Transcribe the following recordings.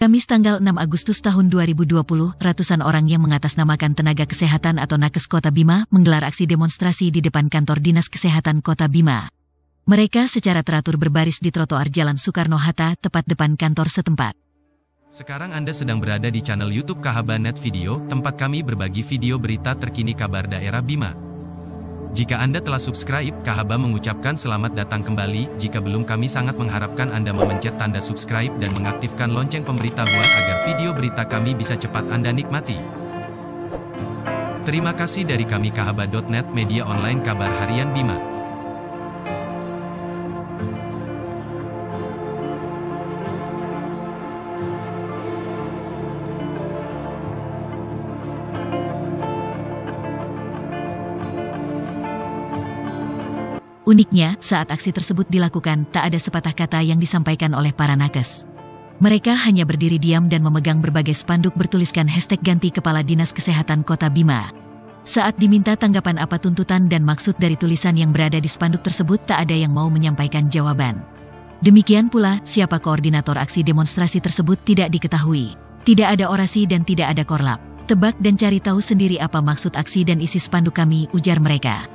Kamis tanggal 6 Agustus tahun 2020, ratusan orang yang mengatasnamakan tenaga kesehatan atau Nakes Kota Bima menggelar aksi demonstrasi di depan kantor Dinas Kesehatan Kota Bima. Mereka secara teratur berbaris di trotoar Jalan Soekarno-Hatta, tepat depan kantor setempat. Sekarang Anda sedang berada di channel YouTube KHBA.net Video, tempat kami berbagi video berita terkini kabar daerah Bima. Jika Anda telah subscribe, KHBA mengucapkan selamat datang kembali. Jika belum, kami sangat mengharapkan Anda memencet tanda subscribe dan mengaktifkan lonceng pemberitahuan agar video berita kami bisa cepat Anda nikmati. Terima kasih dari kami KHBA.net, media online kabar harian Bima. Uniknya, saat aksi tersebut dilakukan, tak ada sepatah kata yang disampaikan oleh para nakes. Mereka hanya berdiri diam dan memegang berbagai spanduk bertuliskan hashtag ganti Kepala Dinas Kesehatan Kota Bima. Saat diminta tanggapan apa tuntutan dan maksud dari tulisan yang berada di spanduk tersebut, tak ada yang mau menyampaikan jawaban. Demikian pula, siapa koordinator aksi demonstrasi tersebut tidak diketahui. Tidak ada orasi dan tidak ada korlap. Tebak dan cari tahu sendiri apa maksud aksi dan isi spanduk kami, ujar mereka.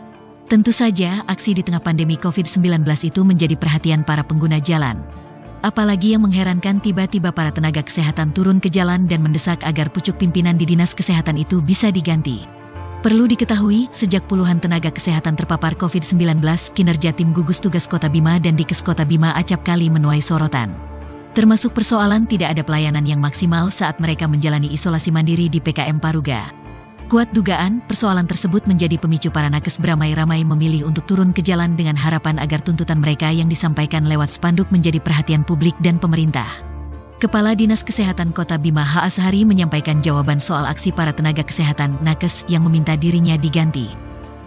Tentu saja, aksi di tengah pandemi COVID-19 itu menjadi perhatian para pengguna jalan. Apalagi yang mengherankan, tiba-tiba para tenaga kesehatan turun ke jalan dan mendesak agar pucuk pimpinan di Dinas Kesehatan itu bisa diganti. Perlu diketahui, sejak puluhan tenaga kesehatan terpapar COVID-19, kinerja tim gugus tugas Kota Bima dan Dikes Kota Bima acap kali menuai sorotan. Termasuk persoalan tidak ada pelayanan yang maksimal saat mereka menjalani isolasi mandiri di PKM Paruga. Kuat dugaan, persoalan tersebut menjadi pemicu para nakes beramai-ramai memilih untuk turun ke jalan dengan harapan agar tuntutan mereka yang disampaikan lewat spanduk menjadi perhatian publik dan pemerintah. Kepala Dinas Kesehatan Kota Bima H. Azhari menyampaikan jawaban soal aksi para tenaga kesehatan nakes yang meminta dirinya diganti.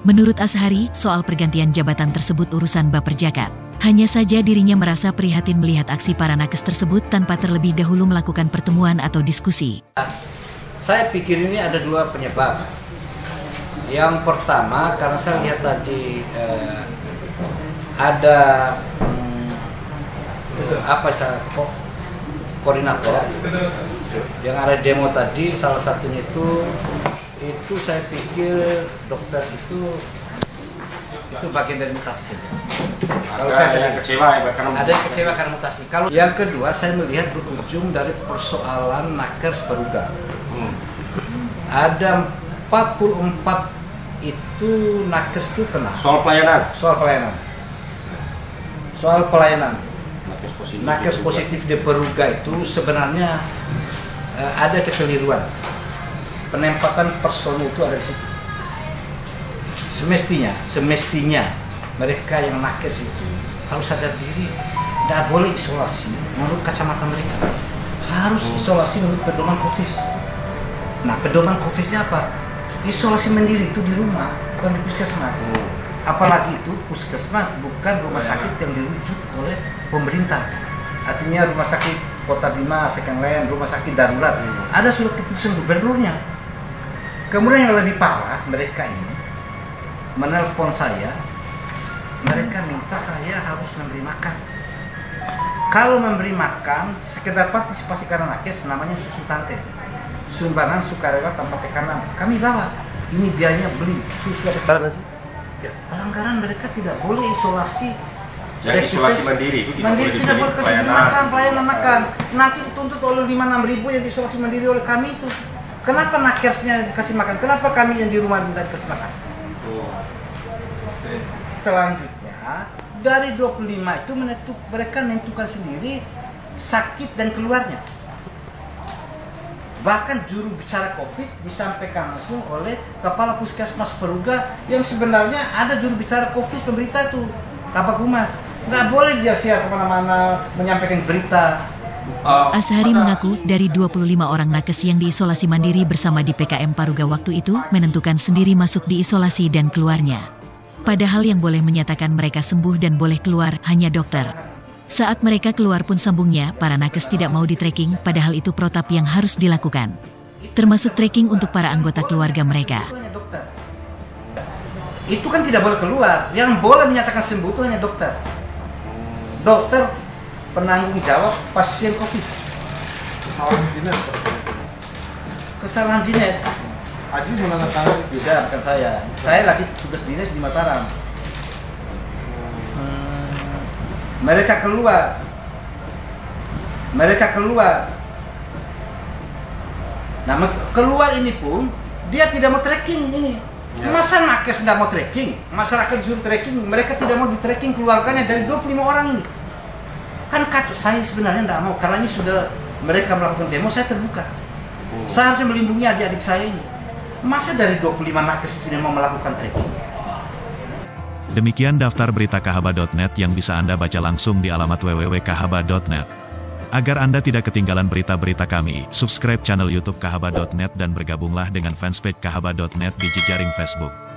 Menurut Azhari, soal pergantian jabatan tersebut urusan Baperjakat. Hanya saja dirinya merasa prihatin melihat aksi para nakes tersebut tanpa terlebih dahulu melakukan pertemuan atau diskusi. Saya pikir ini ada dua penyebab. Yang pertama, karena saya lihat tadi ada koordinator yang ada demo tadi, salah satunya itu saya pikir dokter itu bagian dari mutasi saja. Kalau saya ada yang kecewa karena mutasi. Kalau yang kedua, saya melihat berujung dari persoalan nakes Paruga. Ada 44 itu nakes itu kena. Soal pelayanan. Nakes positif di Paruga itu sebenarnya ada kekeliruan. Penempatan personil itu ada di situ. Semestinya mereka yang nakes itu harus sadar diri, tidak boleh isolasi menurut kacamata mereka. Harus isolasi menurut pedoman COVID. Nah, pedoman COVID-nya apa? Isolasi mandiri itu di rumah, bukan di puskesmas. Apalagi itu puskesmas, bukan rumah sakit yang dirujuk oleh pemerintah. Artinya rumah sakit Kota Bima, second line, rumah sakit darurat. Ada surat keputusan gubernurnya. Kemudian yang lebih parah, mereka ini menelpon saya, mereka minta saya harus memberi makan. Kalau memberi makan, sekedar partisipasi karena nakes, namanya susu tante. Sumbangan sukarela tanpa tekanan. Kami bawa. Ini biayanya beli susu. Pelanggaran mereka tidak boleh isolasi. Yang isolasi mandiri itu tidak boleh kasih makan, pelayanan makan. Nanti dituntut oleh 5-6 ribu yang isolasi mandiri oleh kami itu. Kenapa nakesnya kasih makan? Kenapa kami yang di rumah tidak kasih makan? Selanjutnya, dari 25 itu mereka menentukan sendiri sakit dan keluarnya. Bahkan juru bicara COVID disampaikan langsung oleh Kepala Puskesmas Paruga yang sebenarnya ada juru bicara COVID pemerintah itu, Kabag Humas. Nggak boleh dia share kemana-mana menyampaikan berita. Azhari mengaku dari 25 orang nakes yang diisolasi mandiri bersama di PKM Paruga waktu itu menentukan sendiri masuk diisolasi dan keluarnya. Padahal yang boleh menyatakan mereka sembuh dan boleh keluar hanya dokter. Saat mereka keluar pun sambungnya, para nakes tidak mau di-tracking, padahal itu protap yang harus dilakukan. Termasuk tracking untuk para anggota keluarga mereka. Itu kan tidak boleh keluar, yang boleh menyatakan sembuh itu hanya dokter. Dokter penanggung jawab pasien COVID. kesalahan dinas seperti itu. Kesalahan dinas. Aji menandatangani Tidak, bukan saya. Saya lagi tugas dinas di Mataram. Mereka keluar. Nah, keluar ini pun dia tidak mau trekking ini. Ya. Masa nakes tidak mau trekking? Masyarakat disuruh trekking, mereka tidak mau di trekking keluarganya dari 25 orang ini. Kan kacau, saya sebenarnya tidak mau karena ini sudah mereka melakukan demo, saya terbuka. Saya harus melindungi adik-adik saya ini. Masa dari 25 nakes tidak mau melakukan trekking? Demikian daftar berita kahaba.net yang bisa Anda baca langsung di alamat www.kahaba.net. Agar Anda tidak ketinggalan berita-berita kami, subscribe channel YouTube kahaba.net dan bergabunglah dengan fanspage kahaba.net di jejaring Facebook.